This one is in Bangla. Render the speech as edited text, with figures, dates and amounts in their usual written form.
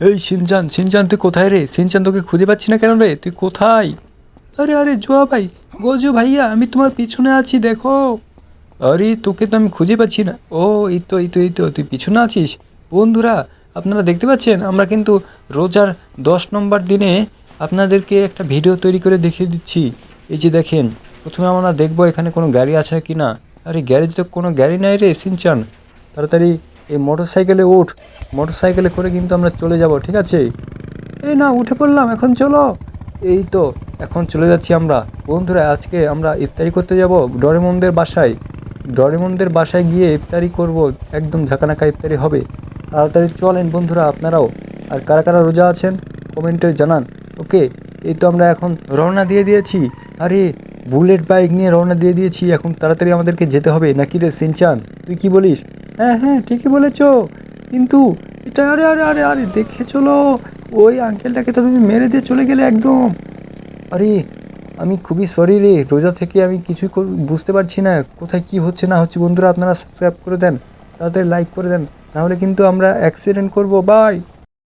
এই সিনচান, সিনচান তুই কোথায় রে? সিনচান তোকে খুঁজে পাচ্ছি না কেন রে? তুই কোথায়? আরে আরে জোয়া ভাই, গোজো ভাইয়া, আমি তোমার পিছনে আছি দেখো। আরে তোকে তো আমি খুঁজে পাচ্ছি না। ও এই তো তুই পিছনে আছিস। বন্ধুরা, আপনারা দেখতে পাচ্ছেন আমরা কিন্তু রোজার 10 নম্বর দিনে আপনাদেরকে একটা ভিডিও তৈরি করে দেখিয়ে দিচ্ছি। এই যে দেখেন, প্রথমে আমরা দেখবো এখানে কোনো গাড়ি আছে কি না। আরে গ্যারেজে তো কোনো গাড়ি নাই রে সিনচান। তাড়াতাড়ি এই মোটর সাইকেলে উঠ। মোটর সাইকেলে করে কিন্তু আমরা চলে যাব, ঠিক আছে? এই না, উঠে পড়লাম, এখন চলো। এই তো, এখন চলে যাচ্ছি আমরা। বন্ধুরা, আজকে আমরা ইফতারি করতে যাব ডরেমনদের বাসায়। ডরেমনদের বাসায় গিয়ে ইফতারি করব, একদম ঝাঁকানাকা ইফতারি হবে। তাড়াতাড়ি চলেন বন্ধুরা আপনারাও। আর কারা কারা রোজা আছেন কমেন্টে জানান। ওকে, এই তো আমরা এখন রওনা দিয়ে দিয়েছি। আরে বুলেট বাইক নিয়ে রওনা দিয়ে দিয়েছি, এখন তাড়াতাড়ি আমাদেরকে যেতে হবে নাকি রে সিনচান? তুই কি বলিস? হ্যাঁ হ্যাঁ, ঠিকই বলেছো। কিন্তু এটা, আরে আরে আরে আরে দেখে চলো। ওই আঙ্কেলটাকে তো তুমি মেরে দিয়ে চলে গেলে একদম। আরে আমি খুবই সরি রে, রোজা থেকে আমি কিছুই বুঝতে পারছি না কোথায় কি হচ্ছে না হচ্ছে। বন্ধুরা আপনারা সাবস্ক্রাইব করে দেন, তাড়াতাড়ি লাইক করে দেন, নাহলে কিন্তু আমরা অ্যাক্সিডেন্ট করবো। বাই।